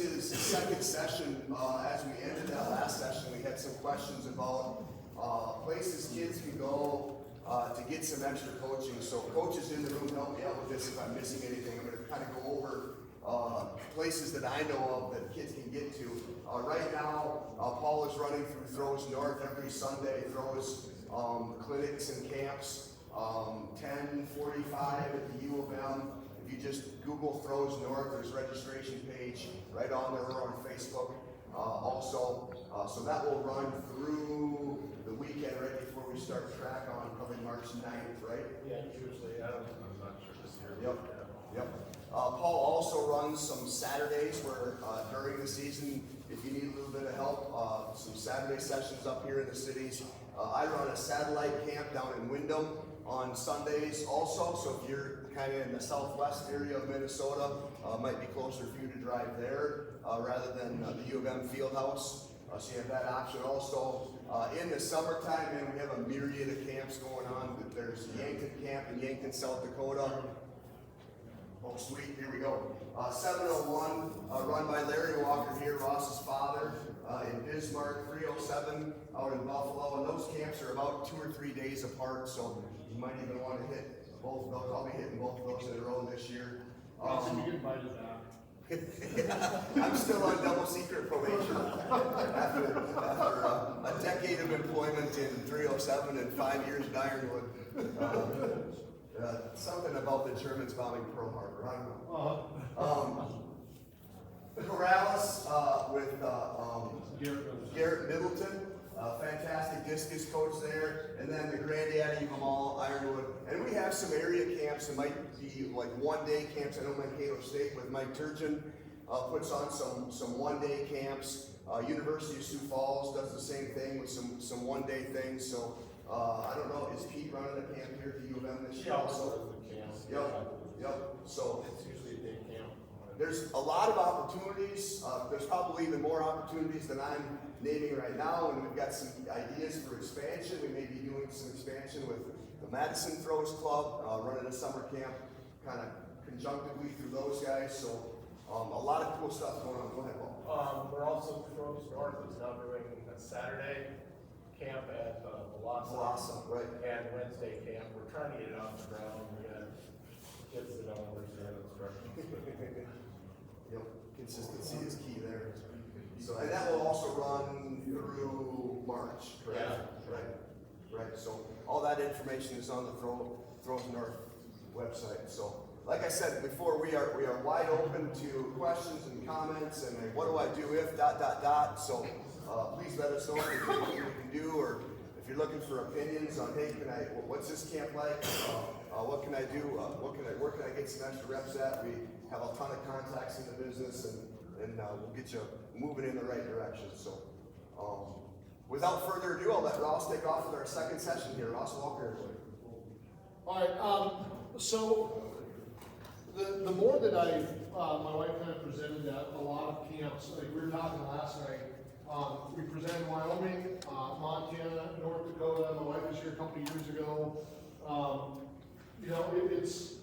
is his second session. As we ended that last session, we had some questions about places kids can go to get some extra coaching. So coaches in the room, help me out with this if I'm missing anything. I'm going to kind of go over places that I know of that kids can get to. Right now, Paul is running through Throws North every Sunday. Throws clinics and camps, 10:45 at the U of M. If you just Google Throws North, there's a registration page right on there or on Facebook also. So that will run through the weekend right before we start track on probably March 9th, right? Yeah, usually, I'm not sure this year. Yep. Paul also runs some Saturdays where during the season, if you need a little bit of help, some Saturday sessions up here in the cities. I run a satellite camp down in Windham on Sundays also, so if you're kind of in the southwest area of Minnesota, might be closer for you to drive there rather than the U of M field house. So you have that option also. In the summertime, man, we have a myriad of camps going on. There's Yankton Camp in Yankton, South Dakota. Oh, sweet, here we go. 701, run by Larry Walker here, Ross's father, in Bismarck, 307 out in Buffalo, and those camps are about 2 or 3 days apart, so you might even want to hit both of those. I'll be hitting both of those in a row this year. You get invited back. I'm still on double secret probation after a decade of employment in 307 and 5 years in Ironwood. Something about the Germans bombing Pearl Harbor, I don't know. Corrales with Garrett Middleton, fantastic discus coach there, and then the granddaddy of them all, Ironwood. And we have some area camps that might be like one-day camps. I know Mankato State with Mike Turgeon puts on some one-day camps. University of Sioux Falls does the same thing with some one-day things. So I don't know, is Pete running a camp here at the U of M this year also? Yep. So it's usually a day camp. there's a lot of opportunities. There's probably even more opportunities than I'm naming right now, and we've got some ideas for expansion. We may be doing some expansion with the Madison Throws Club, running a summer camp kind of conjunctively through those guys. So a lot of cool stuff going on. Go ahead, Paul. We're also, Throws North is now doing a Saturday camp at Blossom, right. and Wednesday camp. We're trying to get it off the ground. We got kids that don't understand instructions. Yep, consistency is key there. So, and that will also run through March, correct? Yeah. Right. So all that information is on the Throws North website. So, like I said before, we are wide open to questions and comments and what do I do if ... So please let us know if there's anything we can do, or if you're looking for opinions on, hey, what's this camp like? What can I do? Where can I get some extra reps at? We have a ton of contacts in the business, and we'll get you moving in the right direction. So, without further ado, I'll let Ross take off with our second session here. Ross Walker. All right. So the more that my wife kind of presented at a lot of camps, like we were talking last night. We presented Wyoming, Montana, North Dakota. My wife was here a couple of years ago. It's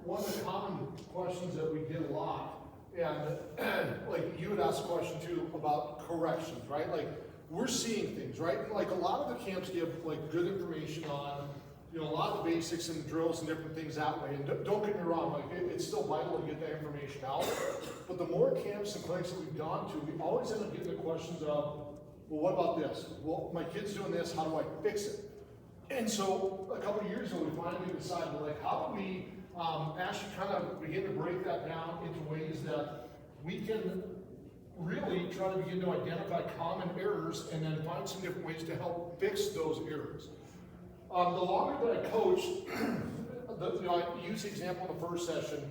one of the common questions that we get a lot. And like you would ask a question too about corrections, right? Like we're seeing things, right? Like a lot of the camps give like good information on, a lot of the basics and drills and different things that way. And don't get me wrong, like it's still vital to get that information out. But the more camps and clinics that we've gone to, we always end up getting the questions of, well, what about this? Well, my kid's doing this, how do I fix it? And so a couple of years ago, we finally decided, like, how do we actually kind of begin to break that down into ways that we can really try to begin to identify common errors and then find some different ways to help fix those errors. The longer that I coach, I use the example in the first session.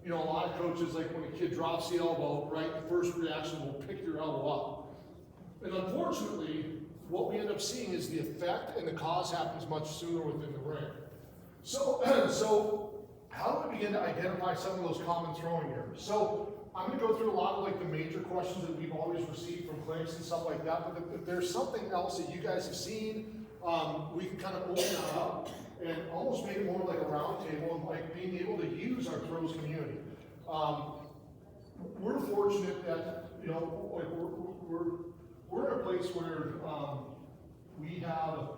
A lot of coaches, like when a kid drops the elbow, right, the first reaction will pick your elbow up. And unfortunately, what we end up seeing is the effect and the cause happens much sooner within the ring. So how do we begin to identify some of those common throwing errors? So I'm going to go through a lot of like the major questions that we've always received from clinics and stuff like that. But if there's something else that you guys have seen, we can kind of open that up and almost make it more like a round table and like being able to use our throws community. we're fortunate that, you know, like we're in a place where, we have,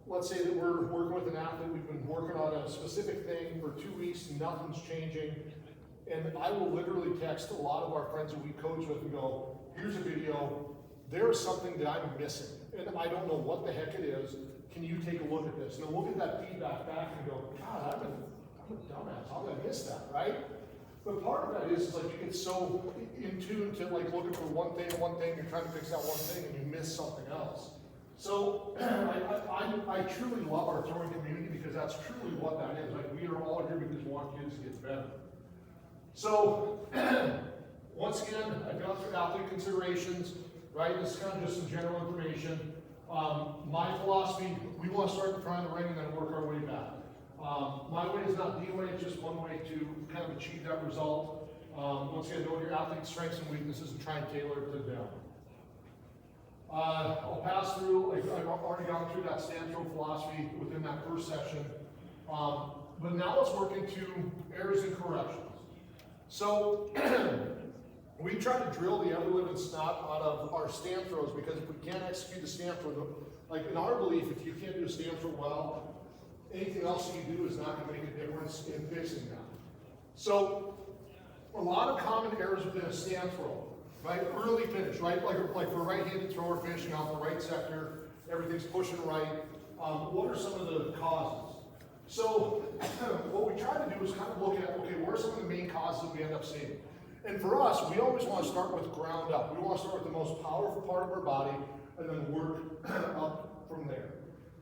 let's say that we're working with an athlete, we've been working on a specific thing for 2 weeks, nothing's changing. And I will literally text a lot of our friends that we coach with and go, here's a video, there is something that I'm missing, and I don't know what the heck it is. Can you take a look at this? And then we'll get that feedback back and go, God, I'm a dumbass, how did I miss that, right? But part of that is like you get so in tune to like looking for one thing, you're trying to fix that one thing, and you miss something else. So I truly love our throwing community because that's truly what that is. Like we are all here because we want kids to get better. So once again, I've gone through athlete considerations, right? This is kind of just some general information. My philosophy, we want to start at the front of the ring and then work our way back. My way is not the way, it's just one way to kind of achieve that result. Once again, know your athlete's strengths and weaknesses and try and tailor it to them. I'll pass through, like I've already gone through that stand throw philosophy within that first section. But now let's work into errors and corrections. So we try to drill the ever living snot out of our stand throws because if we can't execute the stand throw, like in our belief, if you can't do a stand throw well, anything else that you do is not going to make a difference in fixing that. So a lot of common errors within a stand throw, right? Early finish, right? Like for a right-handed thrower finishing out the right sector, everything's pushing right. What are some of the causes? So what we try to do is kind of look at, okay, what are some of the main causes that we end up seeing? And for us, we always want to start with ground up. We want to start with the most powerful part of our body and then work up from there.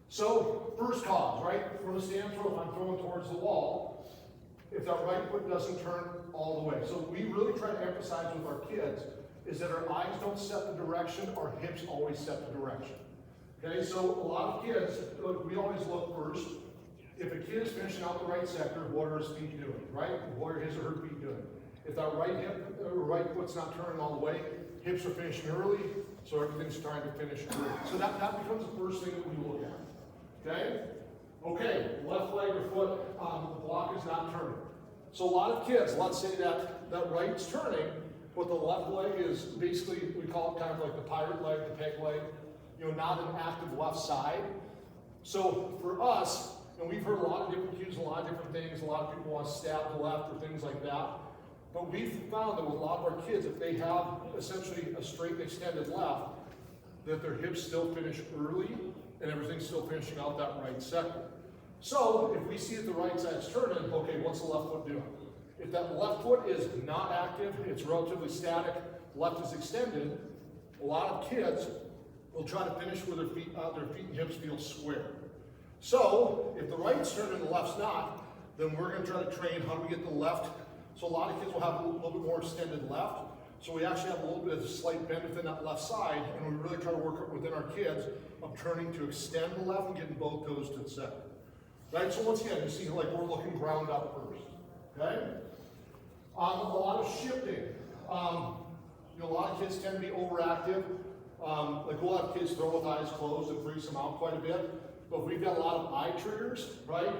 So first cause, right? From a stand throw, if I'm throwing towards the wall, if that right foot doesn't turn all the way. So we really try to emphasize with our kids is that our eyes don't set the direction, our hips always set the direction. Okay, so a lot of kids, we always look first. If a kid is finishing out the right sector, what are his feet doing, right? What are his or her feet doing? If that right hip or right foot's not turning all the way, hips are finishing early, so everything's trying to finish early. So that becomes the first thing that we look at. Okay? Okay, left leg or foot, the block is not turning. So a lot of kids, let's say that right's turning, but the left leg is basically, we call it kind of like the pirate leg, the peg leg, you know, not an active left side. So for us, and we've heard a lot of different cues, a lot of different things, a lot of people want to stab the left or things like that. But we've found that with a lot of our kids, if they have essentially a straight and extended left, that their hips still finish early and everything's still finishing out that right sector. So if we see that the right side's turning, okay, what's the left foot doing? If that left foot is not active, it's relatively static, left is extended, a lot of kids will try to finish with their feet and hips feel square. So if the right's turning and the left's not, then we're going to try to train how do we get the left. So a lot of kids will have a little bit more extended left. So we actually have a little bit of a slight bend within that left side, and we really try to work within our kids of turning to extend the left and getting both toes to the center. Right? So once again, you see like we're looking ground up first. Okay? A lot of shifting. You know, a lot of kids tend to be overactive. Like we'll have kids throw with eyes closed and freaks them out quite a bit. But if we've got a lot of eye triggers, right?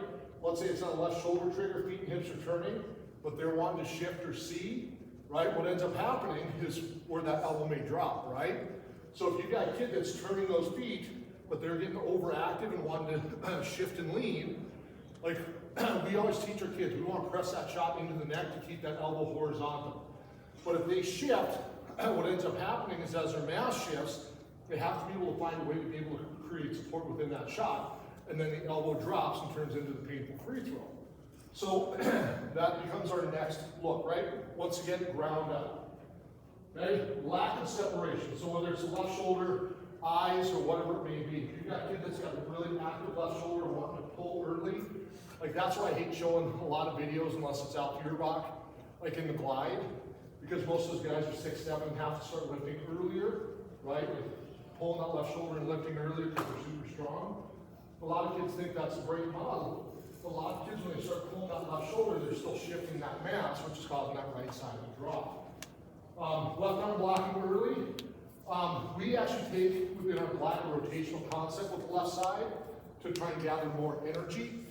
Let's say it's on a left shoulder trigger, feet and hips are turning, but they're wanting to shift or see, right? What ends up happening is where that elbow may drop, right? So if you've got a kid that's turning those feet, but they're getting overactive and wanting to shift and lean, like we always teach our kids, we want to press that shot into the neck to keep that elbow horizontal. But if they shift, what ends up happening is as their mass shifts, they have to be able to find a way to be able to create support within that shot, and then the elbow drops and turns into the painful free throw. So that becomes our next look, right? Once again, ground up. Okay? Lack of separation. So whether it's the left shoulder, eyes, or whatever it may be. If you've got a kid that's got a really active left shoulder and wanting to pull early, like that's why I hate showing a lot of videos unless it's out here rock, like in the glide, because most of those guys are 6'7" and have to start lifting earlier, right? Like pulling that left shoulder and lifting earlier because they're super strong. A lot of kids think that's a great model. A lot of kids, when they start pulling that left shoulder, they're still shifting that mass, which is causing that right side to drop. Left arm blocking early. We actually take within our bladder rotational concept with the left side to try and gather more energy.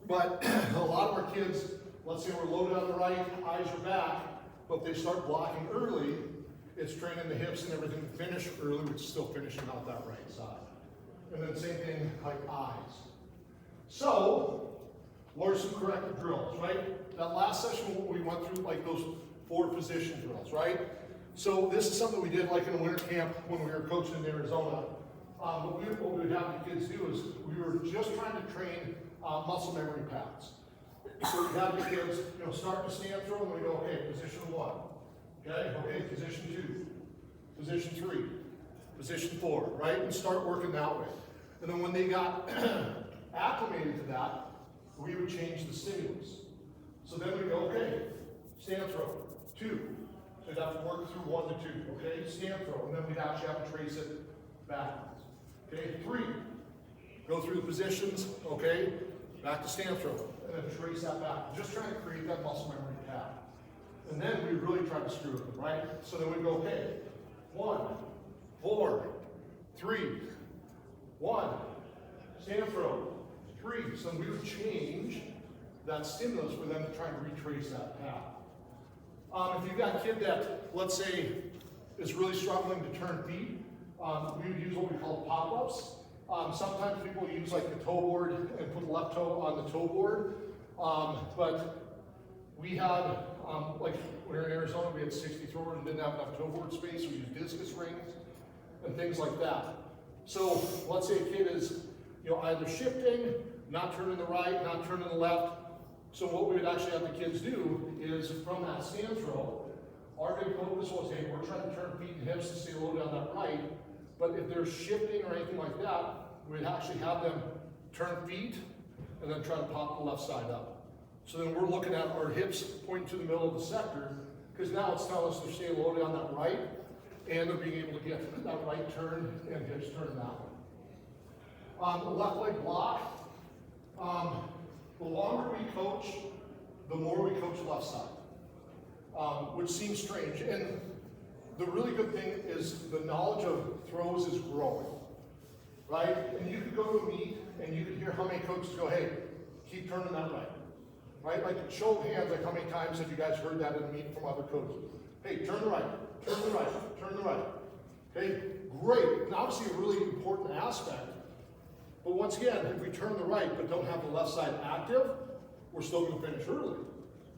But a lot of our kids, let's say we're loaded on the right, eyes are back, But if they start blocking early, it's training the hips and everything to finish early, which is still finishing out that right side. And then same thing like eyes. So, what are some corrective drills, right? That last session we went through like those 4 position drills, right? So this is something we did like in a winter camp when we were coaching in Arizona. What we would have the kids do is we were just trying to train muscle memory paths. So we have the kids, start to stand throw, and we go, okay, position 1. Okay, position 2, position 3, position 4, right? And start working that way. And then when they got acclimated to that, we would change the stimulus. So then we go, okay, stand throw, 2. So you'd have to work through 1 to 2, okay? Stand throw, and then we'd actually have to trace it backwards. Okay, 3. Go through the positions, okay? Back to stand throw, and then trace that back. Just trying to create that muscle memory path. And then we really try to screw with them, right? So then we go, okay, 1, 4, 3, 1, stand throw, 3. So we would change that stimulus for them to try and retrace that path. If you've got a kid that, let's say, is really struggling to turn feet, we would use what we call pop-ups. Sometimes people use like the toe board and put the left toe on the toe board. But we had, like when we were in Arizona, we had 60 throwers and didn't have enough toe board space. We used discus rings and things like that. So let's say a kid is, either shifting, not turning the right, not turning the left. So what we would actually have the kids do is from that stand throw, our big focus was, hey, we're trying to turn feet and hips to stay low down that right. But if they're shifting or anything like that, we'd actually have them turn feet and then try to pop the left side up. So then we're looking at our hips pointing to the middle of the sector, because now it's telling us they're staying low down that right, and they're being able to get that right turn and hips turn that way. The left leg block, the longer we coach, the more we coach left side, which seems strange. And the really good thing is the knowledge of throws is growing, right? And you could go to a meet and you could hear how many coaches go, hey, keep turning that right, right? Like show of hands, like how many times have you guys heard that in a meet from other coaches? Hey, turn the right, turn the right, turn the right. Okay, great, and obviously a really important aspect. But once again, if we turn the right but don't have the left side active, we're still going to finish early.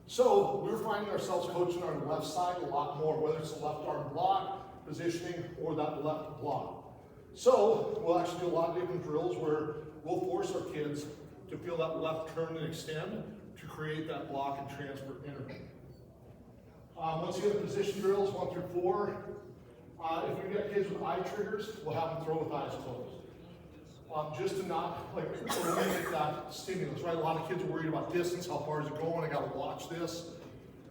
So we're finding ourselves coaching our left side a lot more, whether it's the left arm block, positioning, or that left block. So we'll actually do a lot of different drills where we'll force our kids to feel that left turn and extend to create that block and transfer interval. Once again, the position drills 1 through 4. If we get kids with eye triggers, we'll have them throw with eyes closed. Just to not eliminate that stimulus, right? A lot of kids are worried about distance, how far is it going, I gotta watch this.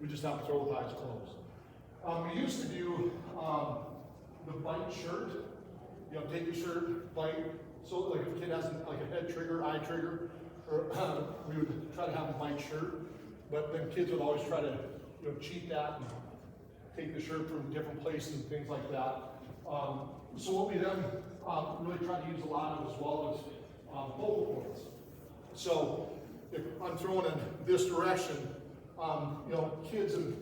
We just have to throw with eyes closed. We used to do the bite shirt. Take your shirt, bite. So like if a kid has like a head trigger, eye trigger, or we would try to have a bite shirt. But then kids would always try to cheat that and take the shirt from different places and things like that. So what we then really try to use a lot of as well as focal points. So if I'm throwing in this direction, kids in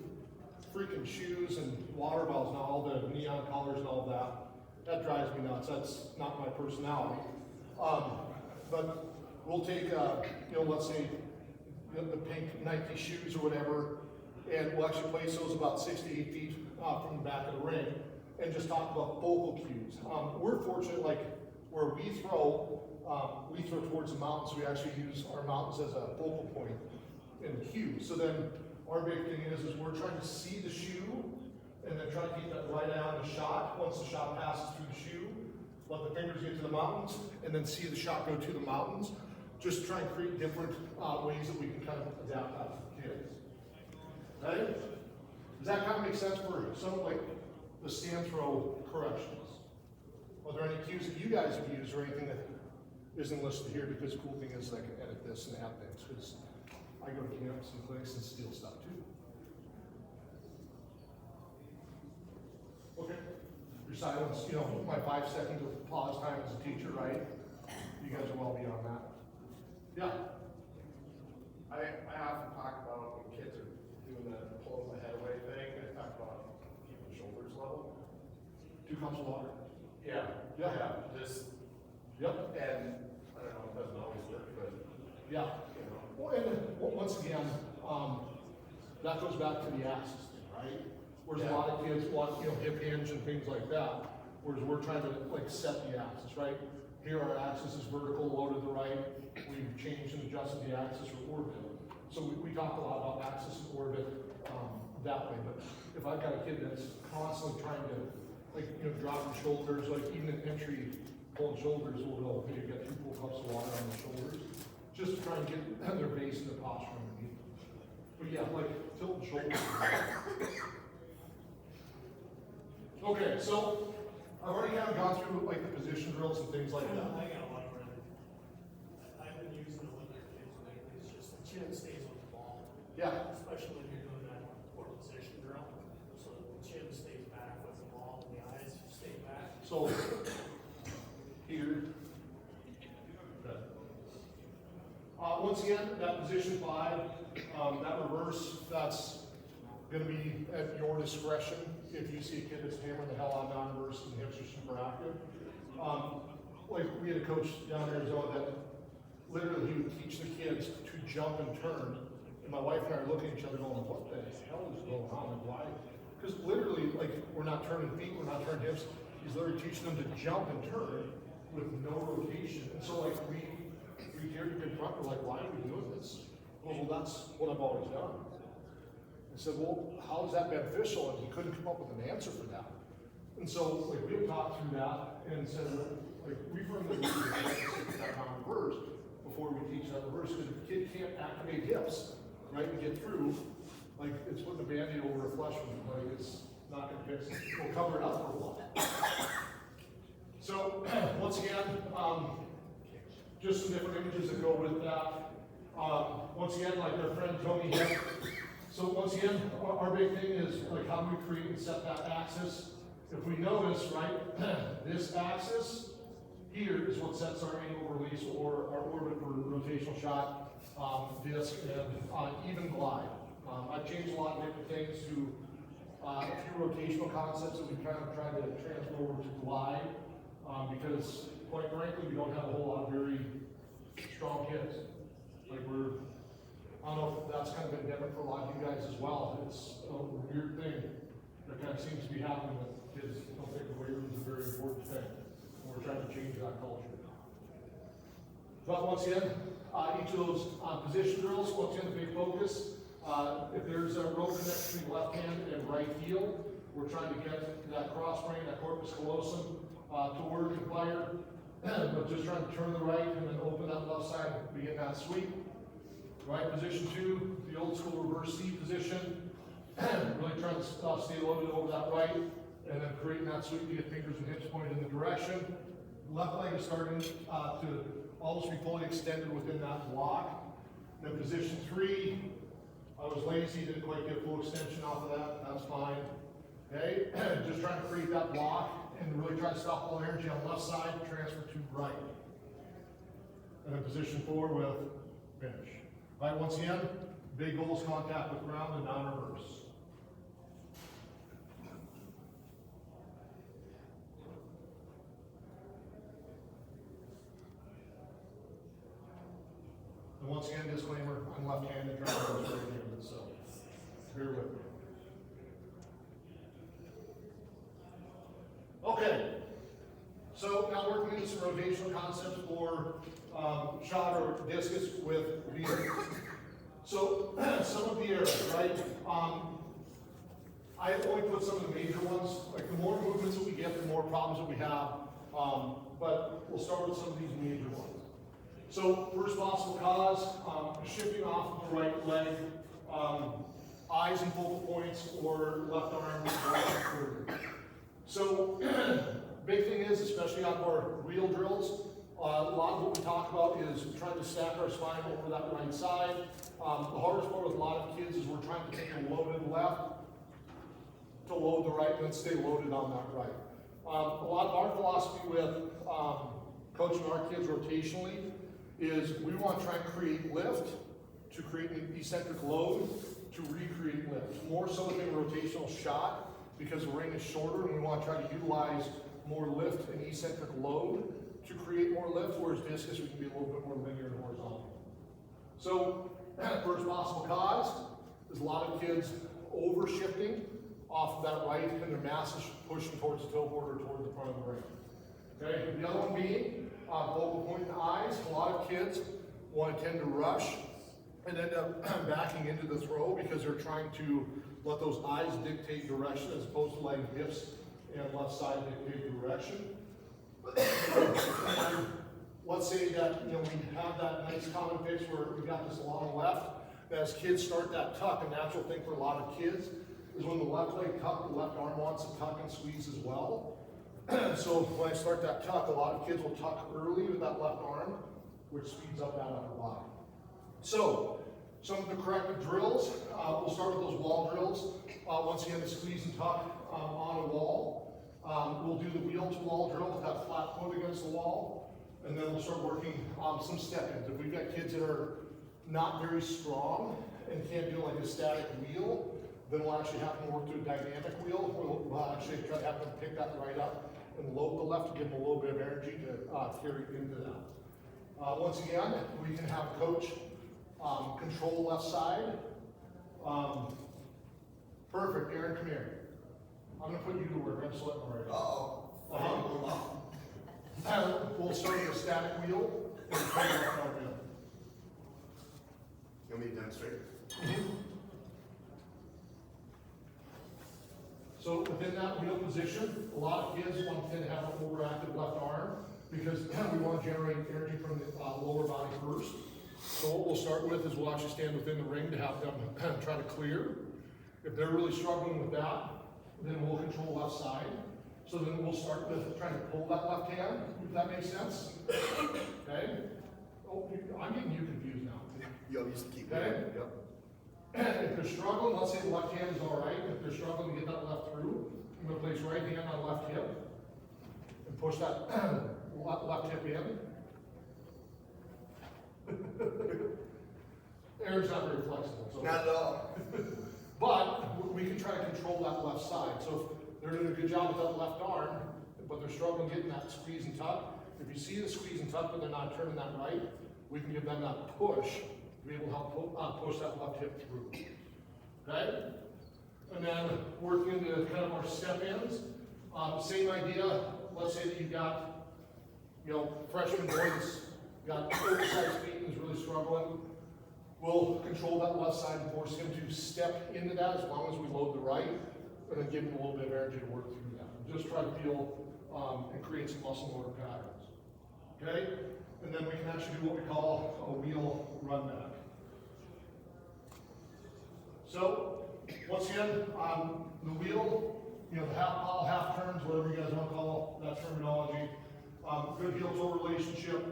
freaking shoes and water bottles, now all the neon colors and all that drives me nuts. That's not my personality. But we'll take, let's say the pink Nike shoes or whatever, and we'll actually place those about 6 to 8 feet from the back of the ring and just talk about focal cues. We're fortunate, like where we throw towards the mountains. We actually use our mountains as a focal point in the cue. So then our big thing is we're trying to see the shoe and then try to keep that right eye on the shot. Once the shot passes through the shoe, let the fingers get to the mountains and then see the shot go to the mountains. Just try and create different ways that we can kind of adapt that for kids. Okay? Does that kind of make sense for some of like the stand throw corrections? Are there any cues that you guys have used or anything that isn't listed here? Because the cool thing is I can edit this and add things, because I go to camps and clinics and steal stuff too. Okay. Your silence, my 5 seconds of pause time as a teacher, right? You guys are well beyond that. Yeah. I often talk about when kids are doing the pulling the head away thing. 2 cups of water. Yeah, Yeah. yeah, just, Yep, and, I don't know, it doesn't always work, but, yeah. you know. Well, and once again, that goes back to the axis thing, right? Whereas a lot of kids want, hip hinge and things like that, whereas we're trying to like set the axis, right? Here our axis is vertical, low to the right, we've changed and adjusted the axis for orbit. So we talk a lot about axis and orbit, that way, but if I've got a kid that's constantly trying to, like, dropping shoulders, like even in entry, pulling shoulders, we'll go, okay, you got 2 full cups of water on the shoulders, just to try and get their base and their posture underneath. But yeah, like tilting shoulders. Okay, so I've already kind of gone through like the position drills and things like that. I got a lot of running. I've been using it with their kids lately, it's just the chin stays on the ball, Yeah, especially when you're doing that core position drill. So the chin stays back with the ball and the eyes stay back. so here. Once again, that position 5, that reverse, that's gonna be at your discretion. If you see a kid that's hammering the hell out of non-reverse and the hips are super active. Like we had a coach down in Arizona that literally he would teach the kids to jump and turn. And my wife and I are looking at each other going, what the hell is going on? Like why? Because literally, like, we're not turning feet, we're not turning hips. He's literally teaching them to jump and turn with no rotation. And so like we here to confront, we're like, why are we doing this? Well, that's what I've always done. I said, well, how is that beneficial? And he couldn't come up with an answer for that. And so, like, we had talked through that and said, like, we firmly believe that non-reverse before we teach that reverse, because if the kid can't activate hips, right, and get through, like, it's putting a Band-Aid over a flesh wound, like, it's not gonna fix it. We'll cover it up for a while. So, once again, just some different images that go with that. Once again, like our friend Tony here. So once again, our big thing is like how do we create and set that axis? If we notice, right, this axis here is what sets our angle release or our orbit for rotational shot, disc, and even glide. I've changed a lot of different things to a few rotational concepts that we kind of try to transfer over to glide, because quite frankly, we don't have a whole lot of very strong kids. Like I don't know if that's kind of endemic for a lot of you guys as well. It's a weird thing that kind of seems to be happening with kids. Don't think the weight room is a very important thing. And we're trying to change that culture. But once again, each of those position drills, once again, the big focus. If there's a rope connection between left hand and right heel, we're trying to get that cross brain, that corpus callosum, to work and fire. But just trying to turn the right and then open that left side, begin that sweep. Right, position 2, the old school reverse C position. Really trying to stay loaded over that right, and then creating that sweep to get fingers and hips pointed in the direction. Left leg is starting to almost be fully extended within that block. Then position 3, I was lazy, didn't quite get full extension off of that, that's fine. Okay, just trying to create that block and really try to stop all energy on the left side, transfer to right. And then position 4 with finish. All right, once again, big goal is contact with ground and non-reverse. And once again, disclaimer, I'm left-handed, trying to go right-handed, so bear with me. Okay, so now we're going into some rotational concepts for shot or discus with veer. So some of the areas, right? I only put some of the major ones. Like the more movements that we get, the more problems that we have. But we'll start with some of these major ones. So first possible cause, shifting off the right leg, eyes and focal points, or left arm further. So big thing is, especially on our wheel drills, a lot of what we talk about is trying to stack our spine over that right side. The hardest part with a lot of kids is we're trying to take a loaded left to load the right and then stay loaded on that right. A lot of our philosophy with coaching our kids rotationally is we want to try and create lift to create an eccentric load to recreate lift. More so than a rotational shot because the ring is shorter and we want to try to utilize more lift and eccentric load to create more lift, whereas discus, we can be a little bit more linear and horizontal. So, first possible cause is a lot of kids overshifting off of that right and their mass is pushing towards the toe board or towards the front of the ring. Okay, the other one being focal point in the eyes. A lot of kids want to tend to rush and end up backing into the throw because they're trying to let those eyes dictate direction as opposed to letting hips and left side dictate direction. Let's say that we have that nice common fix where we got this long left. As kids start that tuck, a natural thing for a lot of kids is when the left leg tuck, the left arm wants to tuck and squeeze as well. So when I start that tuck, a lot of kids will tuck early with that left arm, which speeds up that upper body. So, some of the corrective drills, we'll start with those wall drills. Once again, the squeeze and tuck on a wall. We'll do the wheel to wall drill with that flat foot against the wall. And then we'll start working some step-ins. If we've got kids that are not very strong and can't do like a static wheel, then we'll actually have them work through a dynamic wheel. We'll actually try to have them pick that right up and load the left to give them a little bit of energy to carry into that. Once again, we can have coach control left side. Perfect, Aaron, come here. I'm gonna put you to work, I'm sweating already. We'll start with a static wheel. And turn it left arm in. You want me to demonstrate? So within that wheel position, a lot of kids want to tend to have an overactive left arm because we want to generate energy from the lower body first. So what we'll start with is we'll actually stand within the ring to have them try to clear. If they're really struggling with that, then we'll control left side. So then we'll start with trying to pull that left hand, if that makes sense. Okay? Oh, I'm getting you confused now. You used to keep Okay. going. Yep. If they're struggling, let's say the left hand is all right. If they're struggling to get that left through, I'm going to place right hand on left hip and push that left hip in. Aaron's not very flexible. So. Not at all. But we can try to control that left side. So if they're doing a good job with that left arm, but they're struggling getting that squeeze and tuck. If you see the squeeze and tuck, but they're not turning that right, we can give them that push to be able to help push that left hip through. Okay? And then working into kind of our step ins. Same idea. Let's say that you've got, freshman boy that's got oversized feet and is really struggling. We'll control that left side and force him to step into that as long as we load the right, and then give him a little bit of energy to work through that. And just try to feel and create some muscle motor patterns. Okay? And then we can actually do what we call a wheel run back. So, once again, the wheel, the all half turns, whatever you guys want to call that terminology. Good heel-toe relationship,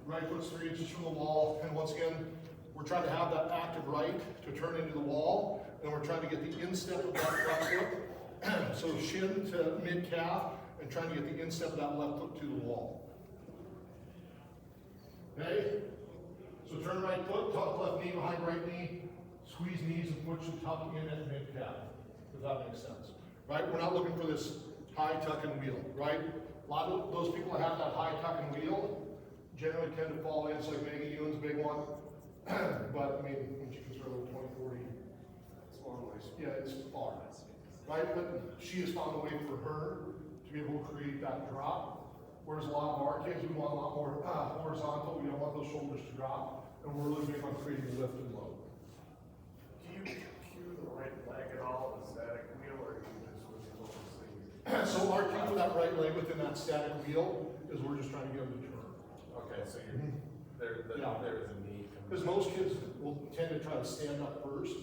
right foot's 3 inches from the wall, and once again, we're trying to have that active right to turn into the wall, and we're trying to get the instep of that left foot, so shin to mid-calf, and trying to get the instep of that left foot to the wall. Okay? So turn right foot, tuck left knee behind right knee, squeeze knees and push and tuck in at mid-calf. Does that make sense? Right? We're not looking for this high tuck and wheel, right? A lot of those people that have that high tuck and wheel generally tend to fall in. It's like Megan Ewan's a big one. But I mean, when she can throw 20, 40, It's a long ways. yeah, it's far. Right? But she has found a way for her to be able to create that drop. Whereas a lot of our kids, we want a lot more horizontal. We don't want those shoulders to drop. And we're really big on creating lift and load. Do you cue the right leg at all, the static wheel, or do you just switch over sleeves? So our key for that right leg within that static wheel is we're just trying to get them to turn. Okay, so you're, there is a need. Because most kids will tend to try to stand up first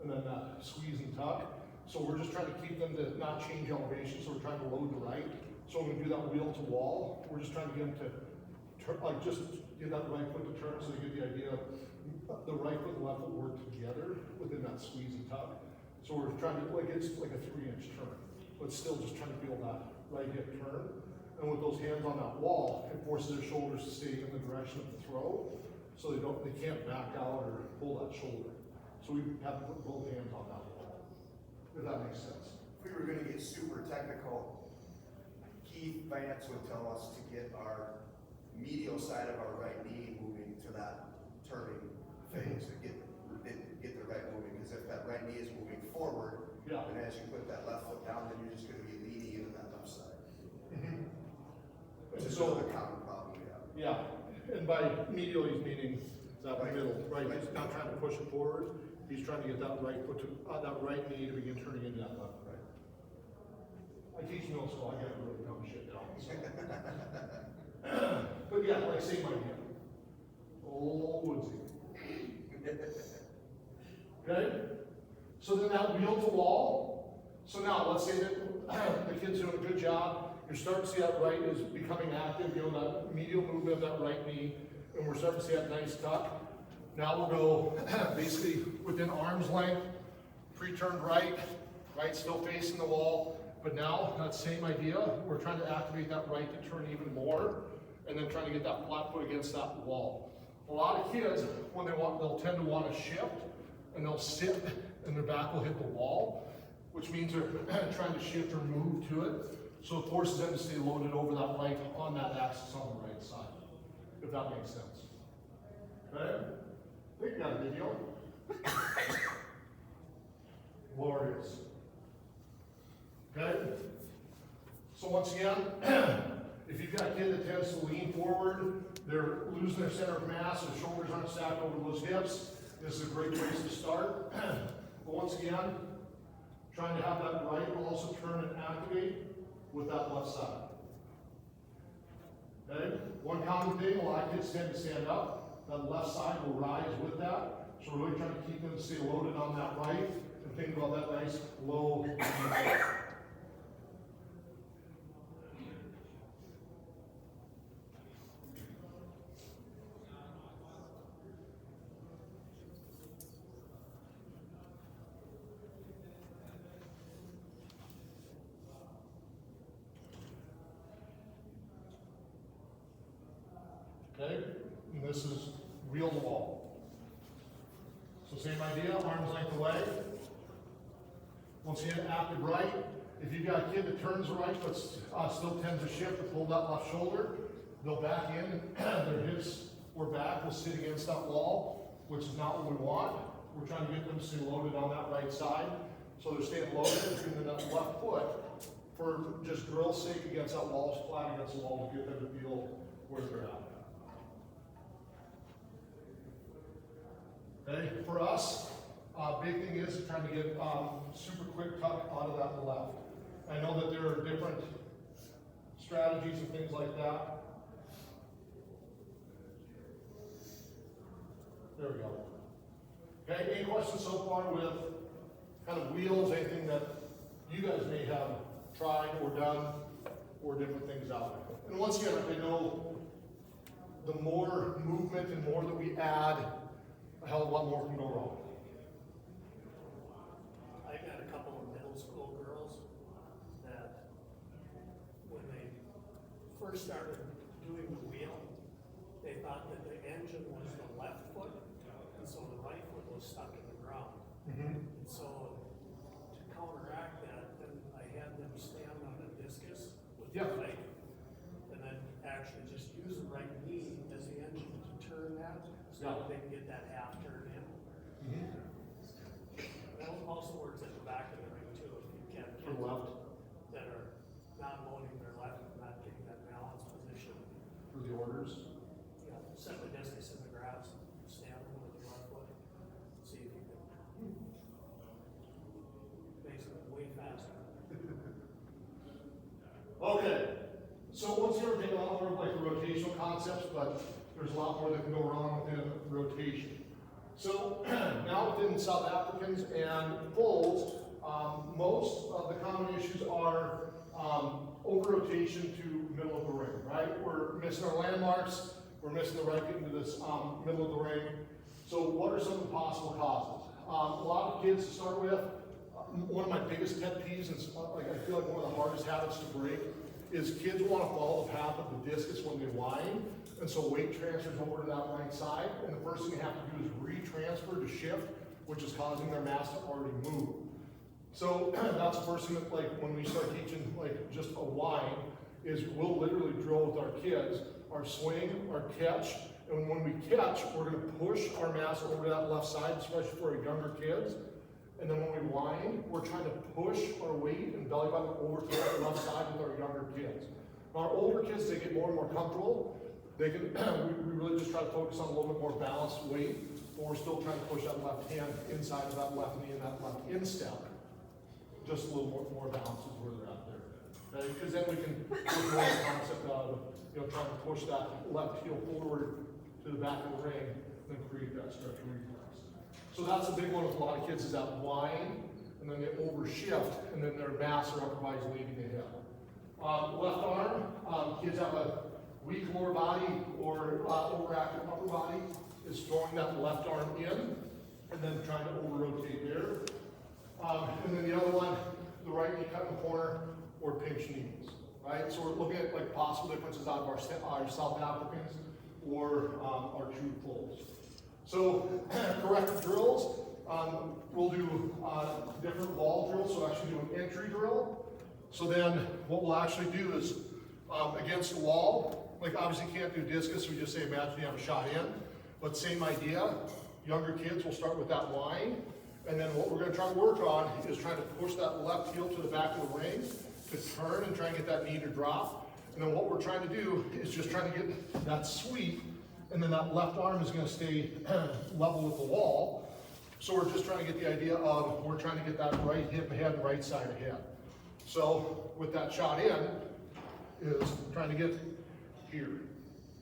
and then squeeze and tuck. So we're just trying to keep them to not change elevation, so we're trying to load the right. So when we do that wheel to wall, we're just trying to get them to turn, just get that right foot to turn so they get the idea of the right foot and left foot work together within that squeeze and tuck. So we're trying to, it's like a 3-inch turn, but still just trying to feel that right hip turn. And with those hands on that wall, it forces their shoulders to stay in the direction of the throw, so they can't back out or pull that shoulder. So we have to put both hands on that wall, if that makes sense. If we were gonna get super technical, Keith Vance would tell us to get our medial side of our right knee moving to that turning phase, to get the right moving, because if that right knee is moving forward, Yeah. and as you put that left foot down, then you're just gonna be leaning into that left side. Which is So- another common problem we have. Yeah, and by medial, he's meaning that Right. middle, right? He's not trying to push it forward. He's trying to get that right foot to, that right knee to begin turning into that left. Right. I teach middle school, I gotta really dumb shit down, so. But yeah, like same idea. Old woodsy. Okay? So then that wheel to wall. So now, let's say that the kid's doing a good job. You're starting to see that right is becoming active, you know, that medial movement of that right knee. And we're starting to see that nice tuck. Now we'll go basically within arm's length, pre-turned right, right still facing the wall. But now, that same idea, we're trying to activate that right to turn even more, and then trying to get that flat foot against that wall. A lot of kids, when they'll tend to want to shift, and they'll sit, and their back will hit the wall, which means they're trying to shift or move to it. So it forces them to stay loaded over that right on that axis on the right side, if that makes sense. Okay? I think you got a video. Glorious. Okay? So once again, if you've got a kid that tends to lean forward, they're losing their center of mass, their shoulders aren't stacked over those hips, this is a great place to start. But once again, trying to have that right also turn and activate with that left side. Okay? One common thing, a lot of kids tend to stand up, that left side will rise with that. So we're really trying to keep them to stay loaded on that right, and think about that nice low. Okay, and this is wheel to wall. So same idea, arms length away. Once again, active right. If you've got a kid that turns right but still tends to shift to pull that left shoulder, they'll back in, their hips or back will sit against that wall, which is not what we want. We're trying to get them to stay loaded on that right side. So they're staying loaded between the left foot for just drill's sake against that wall, flat against the wall to get them to feel where they're at. Okay, for us, big thing is trying to get super quick tuck out of that left. I know that there are different strategies and things like that. There we go. Okay, any questions so far with kind of wheels, anything that you guys may have tried or done, or different things out there? And once again, I know the more movement and more that we add, a hell of a lot more can go wrong. I got a couple of middle school girls that, when they first started doing the wheel, they thought that the engine was the left foot, and so the right foot was stuck in the ground. And so, to counteract that, then I had them stand on a discus with the Yep. right, and then actually just use the right knee as the engine to turn that, so Yeah. that they can get that half turn in. That also works at the back of the ring too, if you get For kids left, that are not loading their left, not getting that balance position. for the orders. You know, set the discus in the grass, stand with the left foot, see if you can. Makes it way faster. Okay, so once you're taking a lot more of like the rotational concepts, but there's a lot more that can go wrong within rotation. So now within South Africans and bulls, most of the common issues are over rotation to middle of the ring, right? We're missing our landmarks, we're missing the right getting to this middle of the ring. So what are some of the possible causes? A lot of kids to start with, one of my biggest pet peeves, and like I feel like one of the hardest habits to break, is kids want to follow the path of the discus when they wind, and so weight transfers over to that right side, and the first thing they have to do is retransfer to shift, which is causing their mass to already move. So that's the first thing that, like, when we start teaching, like, just a wind, is we'll literally drill with our kids, our swing, our catch, and when we catch, we're gonna push our mass over that left side, especially for our younger kids. And then when we wind, we're trying to push our weight and belly button over to that left side with our younger kids. Our older kids, they get more and more comfortable. They can, we really just try to focus on a little bit more balanced weight, but we're still trying to push that left hand inside of that left knee and that left instep. Just a little more balance is where they're at there. Okay? Because then we can work more on the concept of, you know, trying to push that left heel forward to the back of the ring and create that stretch reflex. So that's a big one with a lot of kids is that wind, and then they overshift, and then their mass or upper body is leaving the hip. Left arm, kids have a weak lower body or overactive upper body, is throwing that left arm in, and then trying to over-rotate there. And then the other one, the right knee cut in the corner, or pinch knees, right? So we're looking at like possible differences out of our South Africans or our true pulls. So corrective drills, we'll do different wall drills, so actually do an entry drill. So then what we'll actually do is against the wall, like obviously can't do discus, we just say imagine you have a shot in, but same idea, younger kids will start with that line, and then what we're gonna try to work on is trying to push that left heel to the back of the ring, to turn and try and get that knee to drop. And then what we're trying to do is just trying to get that sweep, and then that left arm is gonna stay level with the wall. So we're just trying to get the idea of, we're trying to get that right hip ahead, right side ahead. So with that shot in, is trying to get here.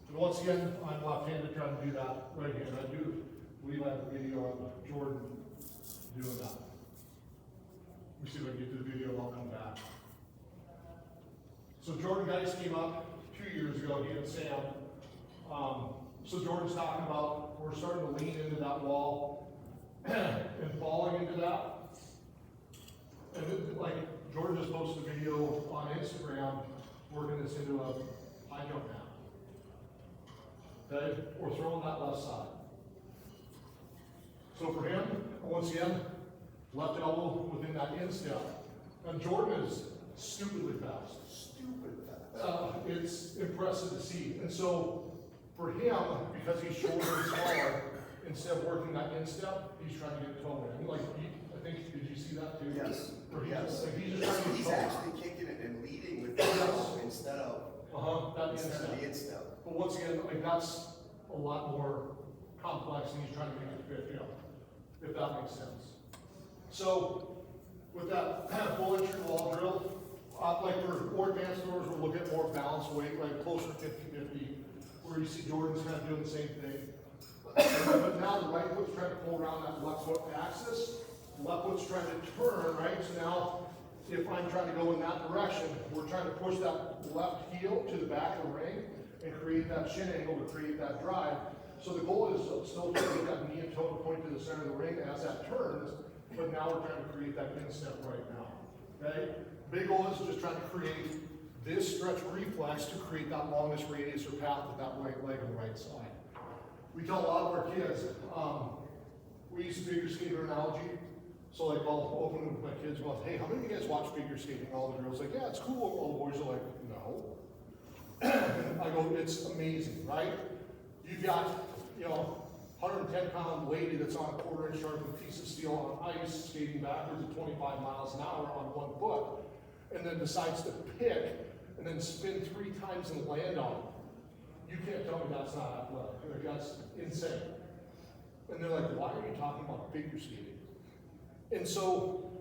And once again, I'm left-handed trying to do that right here. I do believe I have a video of Jordan doing that. Let me see if I can get to the video and I'll come back. So Jordan Geis came up 2 years ago, he and Sam. So Jordan's talking about, we're starting to lean into that wall and falling into that. And it, like, Jordan just posted a video on Instagram working this into a high jump mat. Okay, or throwing that left side. So for him, once again, left elbow within that instep. And Jordan is stupidly fast. It's impressive to see. And so for him, because he's shorter and smaller, instead of working that instep, he's trying to get toe in. Like, I think, did you see that too? Yes. Where he's Yes. just, like, he's just trying to get He's toe in. actually kicking it and leading with the elbow instead of the instep. But once again, like, that's a lot more complex and he's trying to make it fit, you know, if that makes sense. So with that full entry wall drill, like for more advanced throwers, we'll look at more balanced weight, like closer to 50-50, where you see Jordan's kind of doing the same thing. But now the right foot's trying to pull around that left foot axis, left foot's trying to turn, right? So now, if I'm trying to go in that direction, we're trying to push that left heel to the back of the ring and create that shin angle to create that drive. So the goal is still to get that knee and toe to point to the center of the ring as that turns, but now we're trying to create that instep right now, okay? Big goal is just trying to create this stretch reflex to create that longest radius or path with that right leg on the right side. We tell a lot of our kids, we use figure skater analogy. So like I'll open with my kids, well, hey, how many of you guys watch figure skating? All the girls like, yeah, it's cool. All the boys are like, no. I go, it's amazing, right? You've got, you know, 110-pound lady that's on a quarter-inch sharpened piece of steel on ice, skating backwards at 25 miles an hour on one foot, and then decides to pick and then spin 3 times and land on it. You can't tell me that's not athletic. Like, that's insane. And they're like, why are you talking about figure skating? And so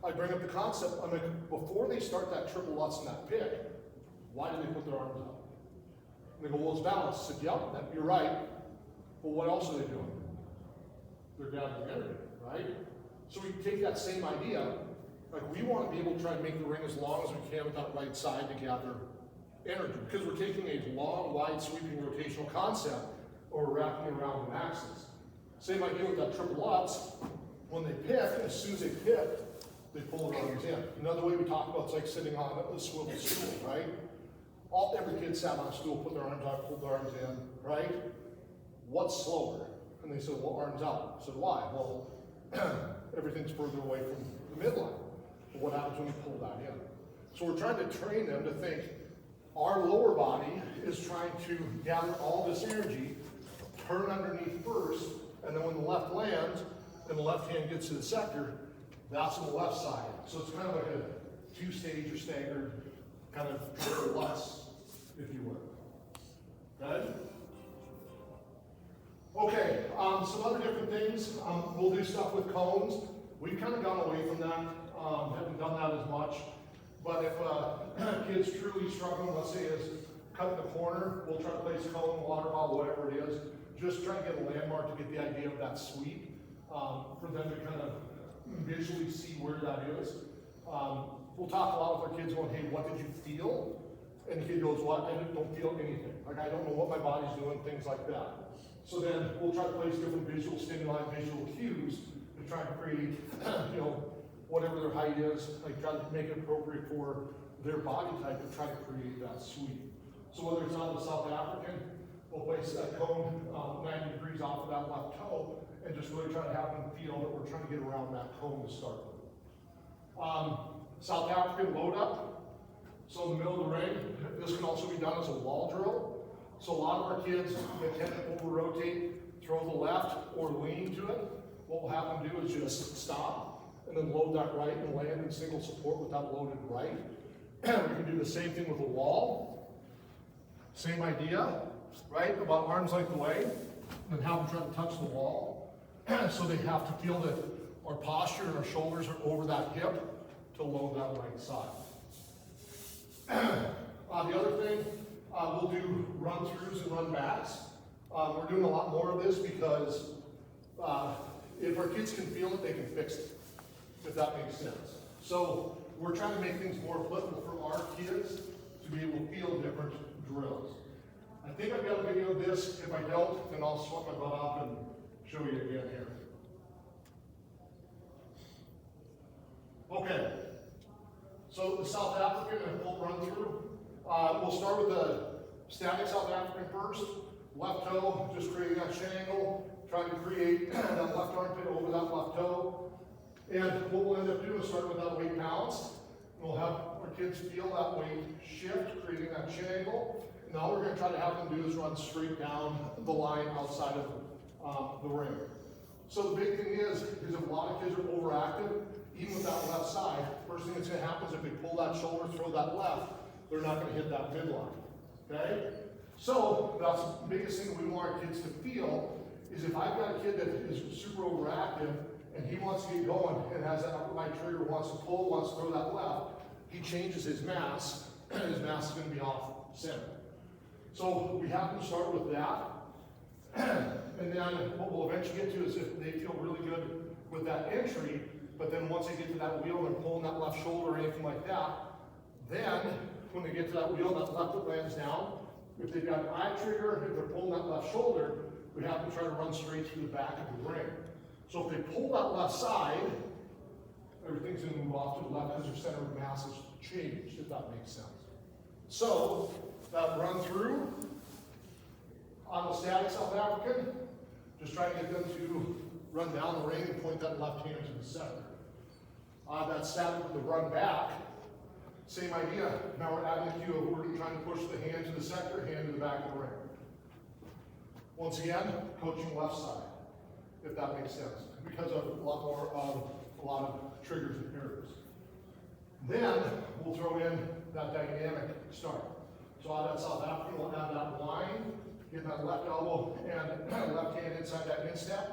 I bring up the concept, I'm like, before they start that triple Lutz and that pick, why do they put their arms up? And they go, well, it's balance. I said, yep, you're right. But what else are they doing? They're gathering energy, right? So we take that same idea, like we want to be able to try to make the ring as long as we can with that right side to gather energy. Because we're taking a long, wide, sweeping rotational concept, or we're wrapping it around an axis. Same idea with that triple Lutz. When they pick, as soon as they pick, they pull their arms in. Another way we talk about it's like sitting on a swivel stool, right? Every kid sat on a stool, put their arms out, pulled their arms in, right? What's slower? And they said, well, arms out. I said, why? Well, everything's further away from the midline. But what happens when we pull that in? So we're trying to train them to think our lower body is trying to gather all this energy, turn underneath first, and then when the left lands and the left hand gets to the sector, that's on the left side. So it's kind of like a two-stage or staggered kind of less, if you will. Good? Okay, some other different things. We'll do stuff with cones. We've kind of gone away from that, haven't done that as much. But if kids truly struggling, let's say is cutting the corner, we'll try to place cone, water bottle, whatever it is. Just try to get a landmark to get the idea of that sweep, for them to kind of visually see where that is. We'll talk a lot with our kids going, hey, what did you feel? And the kid goes, what? I don't feel anything. Like, I don't know what my body's doing, things like that. So then we'll try to place different visual stimuli, visual cues to try to create, whatever their height is, like try to make it appropriate for their body type and try to create that sweep. So whether it's on the South African, we'll place that cone 90 degrees off of that left toe and just really try to have them feel that we're trying to get around that cone to start with. South African load up. So in the middle of the ring, this can also be done as a wall drill. So a lot of our kids, they tend to over-rotate, throw the left or lean to it. What we'll have them do is just stop and then load that right and land in single support with that loaded right. We can do the same thing with a wall. Same idea, right? About arm's length away, and have them try to touch the wall. So they have to feel that our posture and our shoulders are over that hip to load that right side. The other thing, we'll do run-throughs and run-backs. We're doing a lot more of this because if our kids can feel it, they can fix it, if that makes sense. So we're trying to make things more applicable for our kids to be able to feel different drills. I think I've got a video of this. If I don't, then I'll sweat my butt off and show you again here. Okay, so the South African and full run through. We'll start with the static South African first. Left toe, just creating that shangle, trying to create that left armpit over that left toe. And what we'll end up doing is start with that weight balance. We'll have our kids feel that weight shift, creating that shangle. And all we're going to try to have them do is run straight down the line outside of the ring. So the big thing is if a lot of kids are overactive, even with that left side, first thing that's going to happen is if they pull that shoulder, throw that left, they're not going to hit that midline. Okay? So that's the biggest thing we want our kids to feel is if I've got a kid that is super overactive and he wants to get going and has that right trigger, wants to pull, wants to throw that left, he changes his mass, and his mass is going to be off center. So we have to start with that. And then what we'll eventually get to is if they feel really good with that entry, but then once they get to that wheel and they're pulling that left shoulder or anything like that, then when they get to that wheel, that left foot lands down. If they've got an eye trigger, if they're pulling that left shoulder, we have to try to run straight through the back of the ring. So if they pull that left side, everything's going to move off to the left because their center of mass has changed, if that makes sense. So that run through on the static South African, just try to get them to run down the ring and point that left hand to the center. On that static with the run back, same idea. Now we're adding the cue of we're trying to push the hand to the center, hand to the back of the ring. Once again, coaching left side, if that makes sense, because of a lot of triggers and errors. Then we'll throw in that dynamic start. So on that South African, we'll add that line, get that left elbow and left hand inside that instep,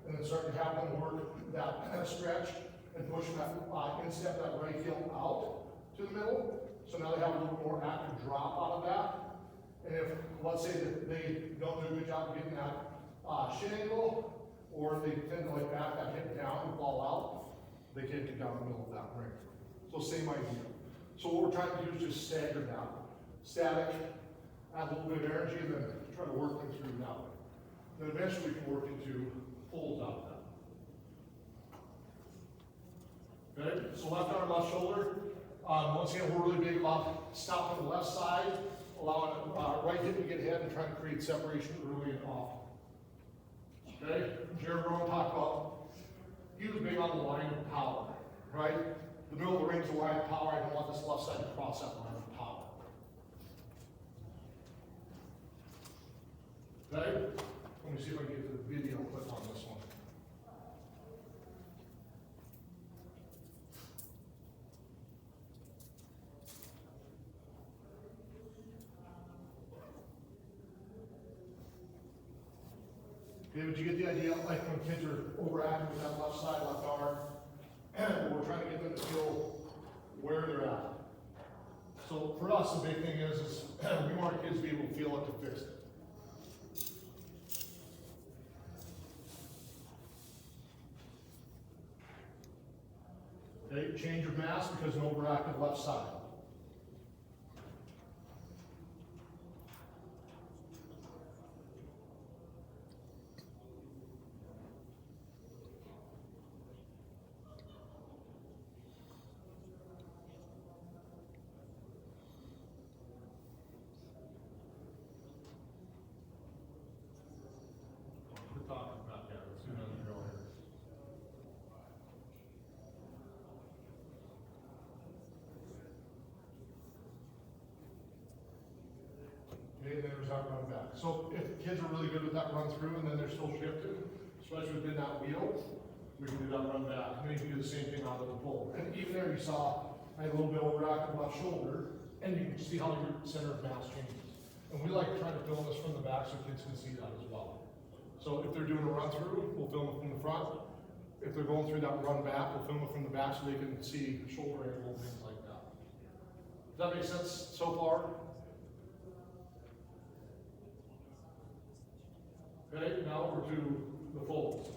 and then start to have them work that stretch and push that instep, that right heel out to the middle. So now they have a little more active drop out of that. And if, let's say that they don't do a good job of getting that shingle, or they tend to like back that hip down and fall out, they can't get down the middle of that ring. So same idea. So what we're trying to do is just stagger down. Static, add a little bit of energy, and then try to work them through that way. Then eventually we can work into pulls out of that. Okay, so left arm, left shoulder. Once again, we're really big about stopping the left side, allowing right hip to get ahead and trying to create separation early and often. Okay, Jared Rowan talked about, he was big on the line of power. right? The middle of the ring is the line of power, I don't want this left side to cross that line of power. Okay? Let me see if I can get the video clip on this one. Okay, but you get the idea, like when kids are overactive with that left side, left arm, we're trying to get them to feel where they're at. So for us, the big thing is we want our kids to be able to feel it to fix it. Okay, change of mass because of an overactive left side. We're talking about that. Let's do another drill here. Okay, then there's that run back. So if the kids are really good with that run through and then they're still shifted, especially within that wheel, we can do that run back. And then you can do the same thing out of the pull. And even there you saw I had a little bit overactive left shoulder, and you can see how your center of mass changes. And we like trying to film this from the back so kids can see that as well. So if they're doing a run through, we'll film it from the front. If they're going through that run back, we'll film it from the back so they can see shoulder angle and things like that. Does that make sense so far? Okay, now over to the folds.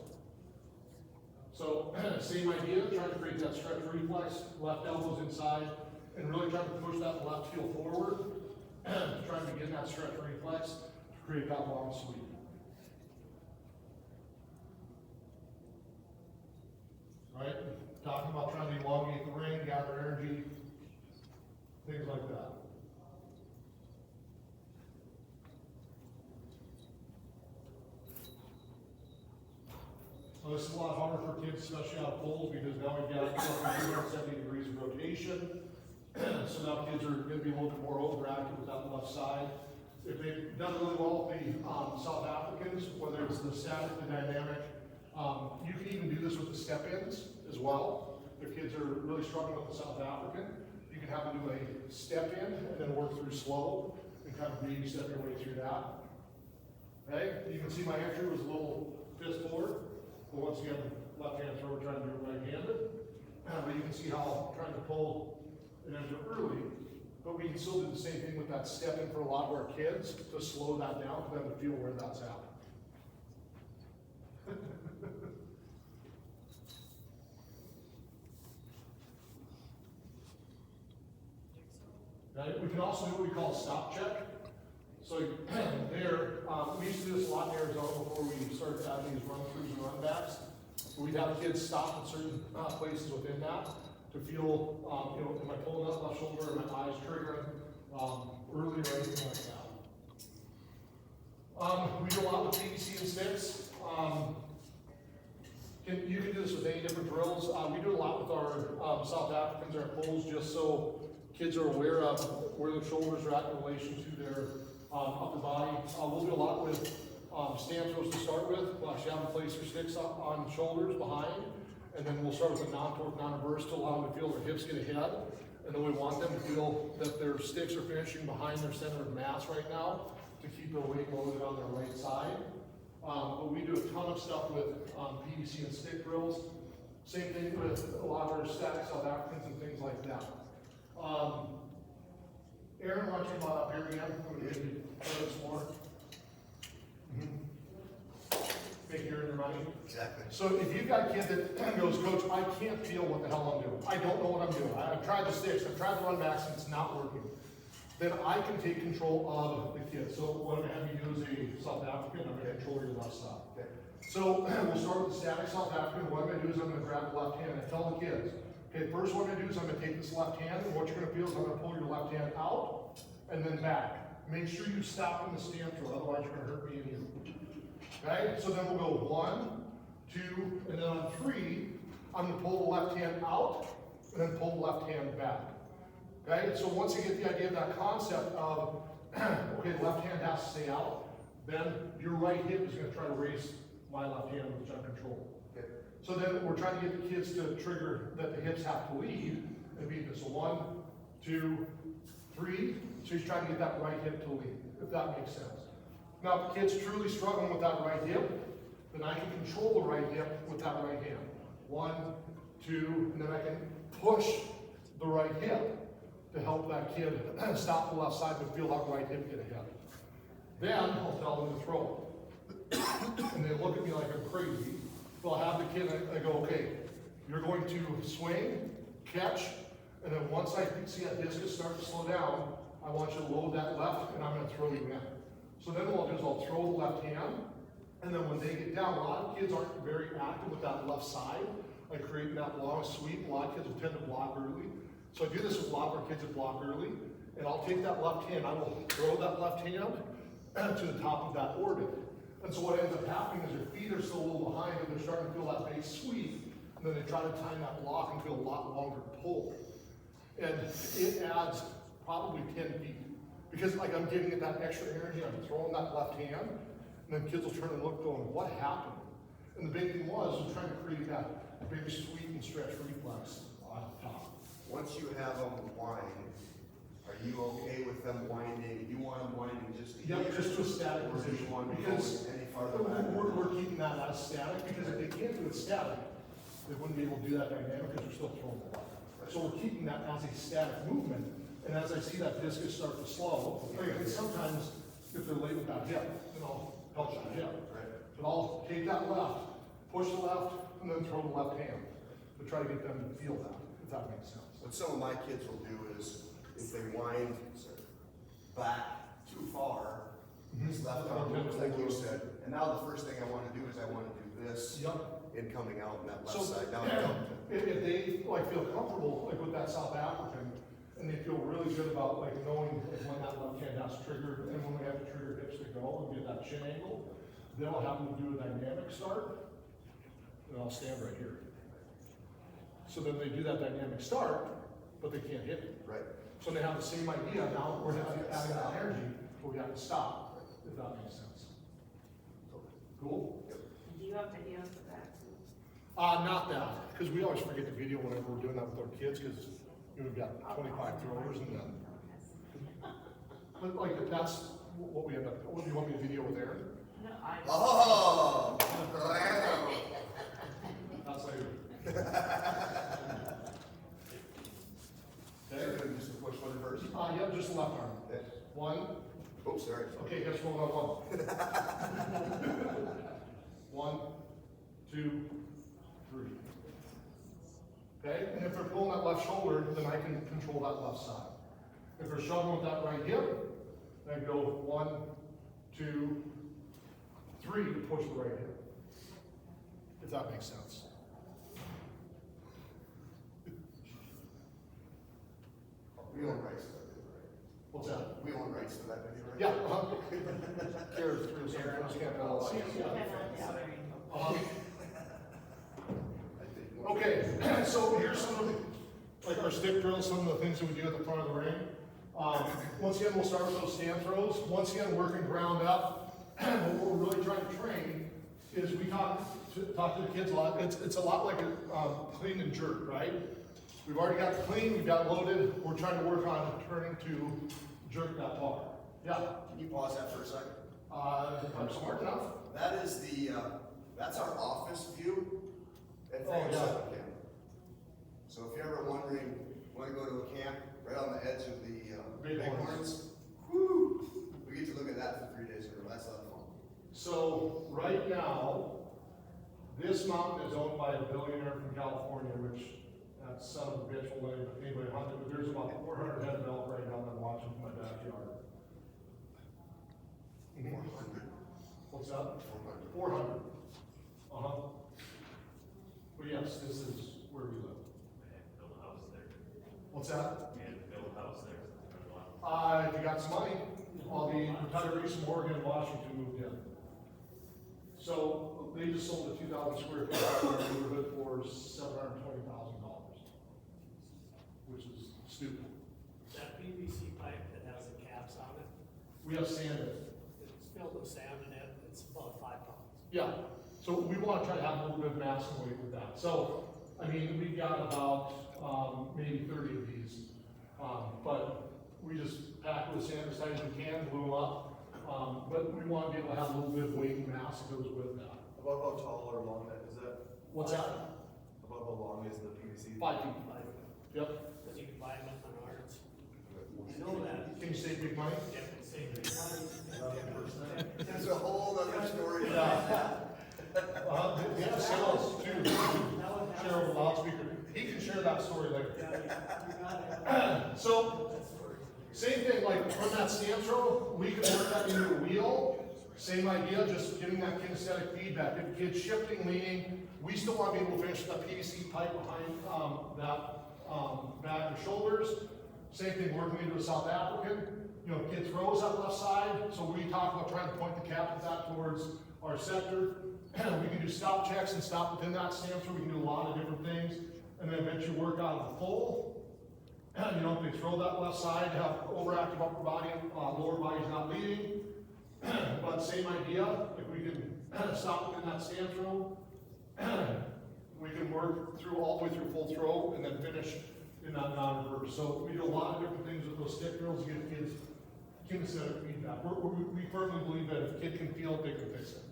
So, same idea, trying to create that stretch reflex, left elbows inside, and really trying to push that left heel forward, trying to begin that stretch reflex to create that long sweep. Right? Talking about trying to elongate the ring, gather energy, things like that. So this is a lot harder for kids, especially out of poles, because now we've got 370 degrees of rotation. So now kids are going to be a little bit more overactive with that left side. If they've done really well with the South Africans, whether it's the static, the dynamic, you can even do this with the step-ins as well. If kids are really struggling with the South African, you can have them do a step-in and then work through slow and kind of baby step your way through that. Okay, you can see my entry was a little fist forward. But once again, left-hand thrower trying to do it right-handed. But you can see how I'm trying to pull it into early, but we can still do the same thing with that step in for a lot of our kids to slow that down for them to feel where that's at. Now, we can also do what we call stop check. So there, we used to do this a lot in Arizona before we started adding these run-throughs and run-backs. We'd have kids stop in certain places within that to feel, am I pulling up my shoulder, am my eyes triggering early or anything like that. We do a lot with PVC and sticks. You can do this with any different drills. We do a lot with our South Africans, our poles, just so kids are aware of where their shoulders are at in relation to their upper body. We'll do a lot with stand throws to start with. We'll actually have them place their sticks up on shoulders behind, and then we'll start with a non-torque, non-reverse to allow them to feel their hips get ahead. And then we want them to feel that their sticks are finishing behind their center of mass right now to keep their weight loaded on their right side. But we do a ton of stuff with PVC and stick drills. Same thing with a lot of our static South Africans and things like that. Aaron, why don't you come on up here again? I'm going to give you some more. Make you earn your money. Exactly. So if you've got a kid that goes, Coach, I can't feel what the hell I'm doing. I don't know what I'm doing. I've tried the sticks, I've tried the run backs, and it's not working. Then I can take control of the kid. So what I'm going to have you do is a South African. I'm going to control your left side. Okay. So we'll start with the static South African. What I'm going to do is I'm going to grab the left hand and tell the kids, okay, first what I'm going to do is I'm going to take this left hand, and what you're going to feel is I'm going to pull your left hand out and then back. Make sure you stop in the stand throw, otherwise you're going to hurt me and you. Okay, so then we'll go 1, 2, and then on 3, I'm gonna pull the left hand out, and then pull the left hand back. Okay, so once you get the idea of that concept of, okay, the left hand has to stay out, then your right hip is gonna try to raise my left hand with jump control. Okay. So then we're trying to get the kids to trigger that the hips have to lead, and be this 1, 2, 3, so he's trying to get that right hip to lead, if that makes sense. Now, if the kid's truly struggling with that right hip, then I can control the right hip with that right hand. 1, 2, and then I can push the right hip to help that kid stop the left side and feel that right hip get ahead. Then I'll tell them to throw. And they look at me like I'm crazy. So I'll have the kid, I go, okay, you're going to swing, catch, and then once I see that discus start to slow down, I want you to load that left, and I'm gonna throw you in. So then what I'll do is I'll throw the left hand, and then when they get down, a lot of kids aren't very active with that left side, like creating that long sweep. A lot of kids will tend to block early. So I do this with a lot of our kids that block early, and I'll take that left hand, I will throw that left hand to the top of that orbit. And so what ends up happening is their feet are still a little behind, and they're starting to feel that base sweep, and then they try to time that block and feel a lot longer pull. And it adds probably 10 feet. Because like I'm giving it that extra energy, I'm throwing that left hand, and then kids will turn and look going, what happened? And the big thing was trying to create that big sweep and stretch reflex on top. Once you have them wind, are you okay with them winding? You want them winding just to Yep, here? just to a static Or do position. you want them Because going any farther back? we're keeping that as static, because if they can't do it static, they wouldn't be able to do that dynamic because they're still throwing the ball. So we're keeping that as a static movement, and as I see that discus start to slow, like sometimes if they're late with that hip, then I'll help that hip. But I'll take that left, push the left, and then throw the left hand to try to get them to feel that, if that makes sense. What some of my kids will do is, if they wind back too far, this left arm moves like you said, and now the first thing I wanna do is I wanna do this Yup. in coming out on that left So, side. Now I don't. if they like feel comfortable like with that South African, and they feel really good about like knowing like, when that left hand has triggered, and when we have to trigger hips to go and get that chin angle, then I'll have them do a dynamic start, and I'll stand right here. So then they do that dynamic start, but they can't hit it. Right. So they have the same idea, now we're adding that energy, but we have to stop, if that makes sense. Cool? Do you have videos of that? Not that, because we always forget the video whenever we're doing that with our kids, because we've got 25 throwers and then. But like, that's what we end up, what do you want me to video with Aaron? No, I. Oh! That's later. They're gonna just push one first. Yeah, just left arm. Yes. 1, Oops, sorry. okay, guess what, 1. 1, 2, 3. Okay, and if they're pulling that left shoulder, then I can control that left side. If they're struggling with that right hip, then go 1, 2, 3 to push the right hip. If that makes sense. We own rights to that video, right? What's that? We own rights to that video, right? Yeah, Kara's through some LLC. Okay, so here's some of the, like our stick drills, some of the things that we do at the front of the ring. Once again, we'll start with those stand throws. Once again, working ground up. What we're really trying to train is we talk to the kids a lot. It's a lot like a clean and jerk, right? We've already got the clean, we've got loaded. We're trying to work on turning to jerk that bar. Yeah. Can you pause that for a second? I'm smart enough. That is the, that's our office view at Oh, Family yeah. Summer Camp. So if you're ever wondering, wanna go to a camp right on the edge of the Bighorns, whoo, we get to look at that for 3 days in a row. That's a lot of fun. So right now, this mountain is owned by a billionaire from California, which that son of a bitch will let anybody hunt it, but there's about 400 head of elk right now that I'm watching from my backyard. 400. What's that? 400. 400. Uh-huh. But yes, this is where we live. Build a house there. What's that? And build a house there. If you got some money, all the retirees from Oregon and Washington moved in. So they just sold a 2,000 square foot house in our neighborhood for $720,000, which is stupid. That PVC pipe that has the caps on it, We have sand in it. it's filled with sand in it, it's about 5 pounds. Yeah, so we wanna try to have a little bit of mass and weight with that. So, I mean, we've got about, maybe 30 of these. But we just pack with sand as tight as we can, glue them up. But we wanna be able to have a little bit of weight and mass that goes with that. About how tall or long that, is that, What's that? about how long is the PVC? 5 feet. Yep. Because you can buy them at Menards. You know that. Can you save big money? You can save big money. There's a whole other story. They have sales too. Share over the loudspeaker. He can share that story later. So, same thing, like from that stance row, we can work that into a wheel. Same idea, just getting that kinesthetic feedback. If the kid's shifting, leaning, we still want to be able to finish that PVC pipe behind that back of shoulders. Same thing, working into a South African. You know, kid throws that left side, so we talk about trying to point the cap of that towards our sector. We can do stop checks and stop within that stance row. We can do a lot of different things. And then eventually work out of the full. You know, if they throw that left side, have overactive upper body, lower body's not leading. But same idea, if we can stop within that stance row, we can work through all the way through full throw and then finish in that non-reverse. So we do a lot of different things with those stick drills to give kids kinesthetic feedback. We firmly believe that if a kid can feel it, they can fix it,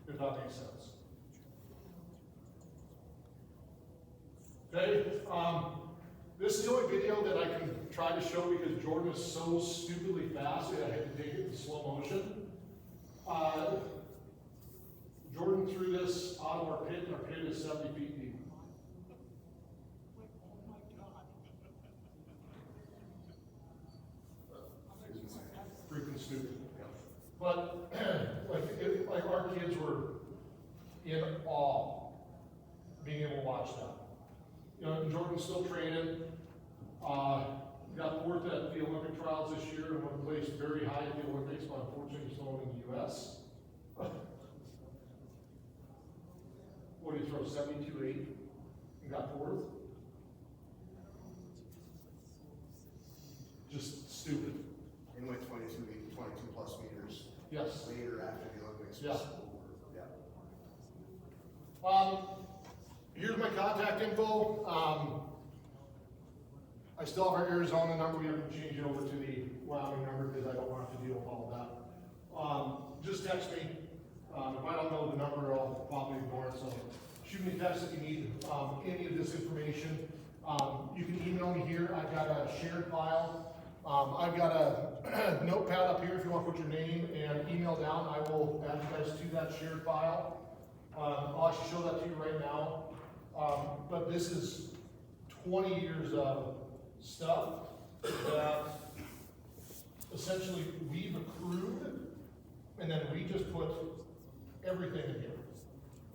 if that makes sense. Okay, this is the only video that I can try to show because Jordan is so stupidly fast that I had to take it in slow motion. Jordan threw this out of our pit, and our pit is 70 feet deep. Freaking stupid. But like our kids were in awe being able to watch that. You know, Jordan's still training. Got fourth at the Olympic trials this year and won placed very high at the Olympics, but unfortunately he's only in the US. What did he throw, 72.8 and got fourth? Just stupid. And went 22 plus meters. Yes. Later after the Olympics. Yeah. Yeah. Here's my contact info. I still have our Arizona number. We haven't changed it over to the Wyoming number because I don't want to deal with all that. Just text me. If I don't know the number, I'll probably ignore it. So shoot me a text if you need any of this information. You can email me here. I've got a shared file. I've got a notepad up here if you want to put your name and email down. I will add you guys to that shared file. I'll actually show that to you right now. But this is 20 years of stuff that essentially we've accrued, and then we just put everything in here.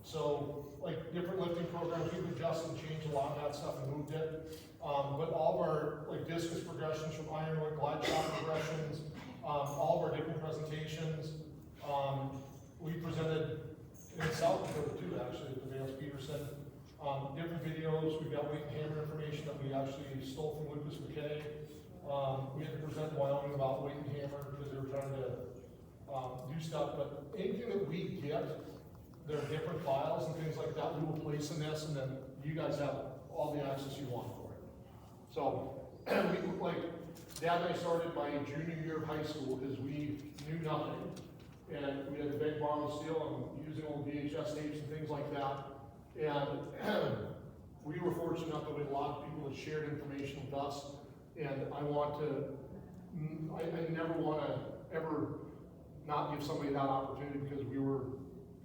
So, like different lifting programs, we've adjusted and changed a lot of that stuff and moved it. But all of our like discus progressions from Ironwood, glide shot progressions, all of our different presentations, we presented in South Dakota too, actually, at the Vance Peterson. Different videos, we've got weight and hammer information that we actually stole from Lucas McKay. We had to present in Wyoming about weight and hammer because they were trying to do stuff, but anything that we get, there are different files and things like that we will place in this, and then you guys have all the access you want for it. So, we, like, Dad and I started my junior year of high school because we knew nothing. And we had to beg, borrow, steal, and using old VHS tapes and things like that. And we were fortunate enough that we had a lot of people that shared information with us. And I want to, I never want to ever not give somebody that opportunity because we were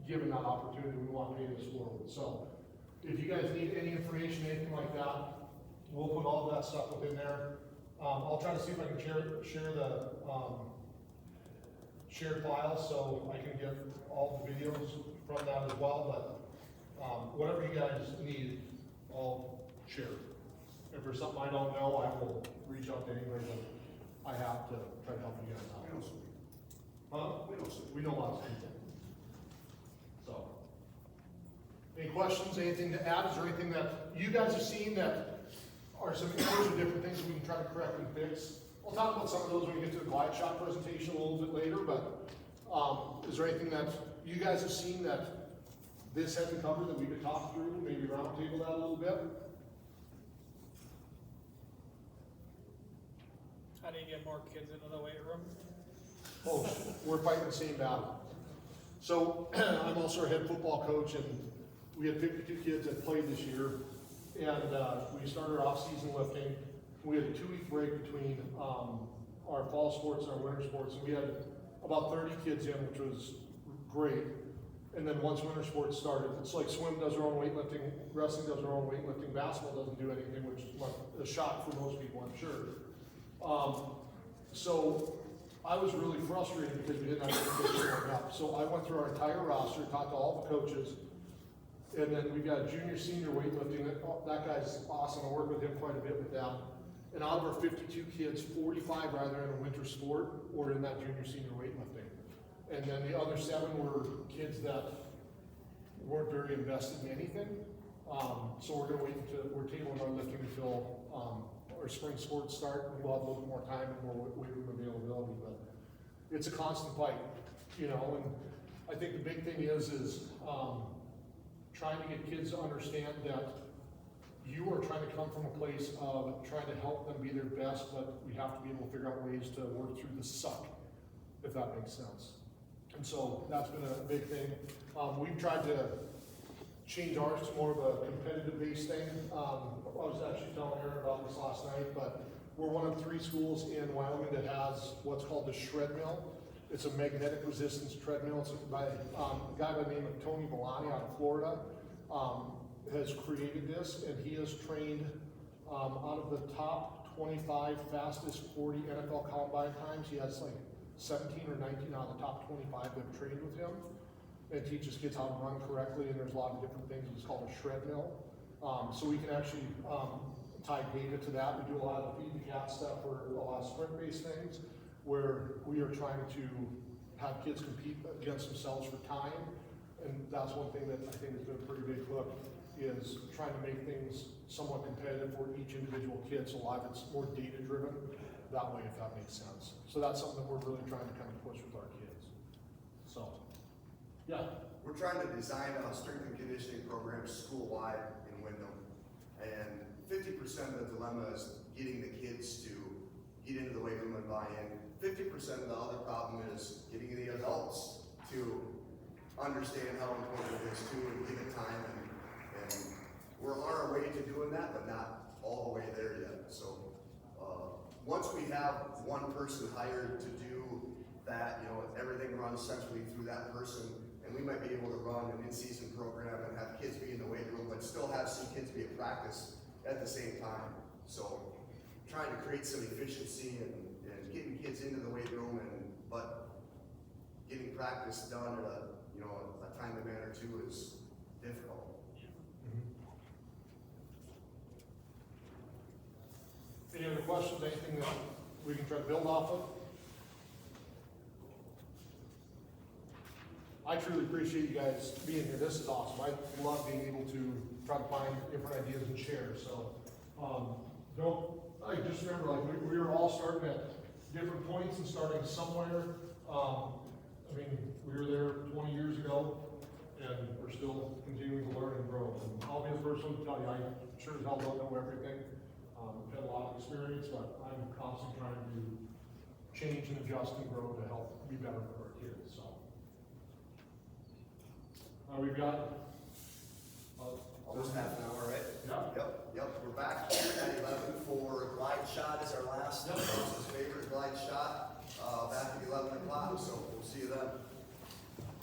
given that opportunity. We want to pay this forward. So if you guys need any information, anything like that, we'll put all that stuff within there. I'll try to see if I can share the shared files so I can get all the videos from that as well. But whatever you guys need, I'll share. If there's something I don't know, I will reach out to anybody that I have to try to help you guys We out. don't sleep. Huh? We don't sleep. We know lots of people. So, Any questions, anything to add? Is there anything that you guys have seen that are some areas or different things we can try to correct and fix? I'll talk about some of those when we get to the glide shot presentation a little bit later, but, is there anything that you guys have seen that this hasn't covered that we could talk through, maybe roundtable that a little bit? How do you get more kids into the weight room? Oh, we're fighting the same battle. So, I'm also a head football coach, and we had 52 kids that played this year, and, we started our off-season lifting. We had a 2-week break between, our fall sports and our winter sports, and we had about 30 kids in, which was great. And then once winter sports started, it's like swim does their own weightlifting, wrestling does their own weightlifting, basketball doesn't do anything, which is like a shock for most people, I'm sure. So I was really frustrated because we didn't have any kids showing up. So I went through our entire roster, talked to all the coaches, and then we got junior, senior weightlifting. That guy's awesome. I work with him quite a bit with that. And out of our 52 kids, 45 are either in a winter sport or in that junior, senior weightlifting. And then the other 7 were kids that weren't very invested in anything. So we're gonna wait until, we're tabling our lifting until, our spring sports start, and we'll have a little bit more time and more weight room availability, but it's a constant fight, you know, and I think the big thing is trying to get kids to understand that you are trying to come from a place of trying to help them be their best, but we have to be able to figure out ways to work through the suck, if that makes sense. And so that's been a big thing. We've tried to change ours to more of a competitive based thing. I was actually telling Aaron about this last night, but we're one of 3 schools in Wyoming that has what's called the shred mill. It's a magnetic resistance treadmill. It's by a guy by the name of Tony Milani out of Florida. Has created this, and he has trained out of the top 25 fastest 40 NFL combine times. He has like 17 or 19 out of the top 25 that have trained with him, and teaches kids how to run correctly, and there's a lot of different things. It's called a shred mill. So we can actually tie data to that. We do a lot of feed the cat stuff for a lot of sprint-based things, where we are trying to have kids compete against themselves for time. And that's one thing that I think has been a pretty big hook, is trying to make things somewhat competitive for each individual kid. So a lot of it's more data-driven that way, if that makes sense. So that's something that we're really trying to kind of push with our kids. So, yeah. We're trying to design a strength and conditioning program school-wide in Wyndham. And 50% of the dilemma is getting the kids to get into the weight room and buy in. 50% of the other problem is getting the adults to understand how important it is too, and give it time. And we're on our way to doing that, but not all the way there yet. So once we have one person hired to do that, you know, everything runs centrally through that person, and we might be able to run an in-season program and have kids be in the weight room, but still have some kids be at practice at the same time. So trying to create some efficiency and getting kids into the weight room, but getting practice done at a timely manner too is difficult. Any other questions, anything that we can try to build off of? I truly appreciate you guys being here. This is awesome. I love being able to try to find different ideas and share. So, just remember, like, we were all starting at different points and starting somewhere. I mean, we were there 20 years ago, and we're still continuing to learn and grow. And I'll be the first one to tell you, I sure as hell don't know everything. I've had a lot of experience, but I'm constantly trying to change and adjust and grow to help be better for our kids. So, we've got Almost half an hour, right? Yeah. Yep, we're back here at 11 for glide shot is our last, favorite glide shot, back at 11 o'clock, so we'll see you then.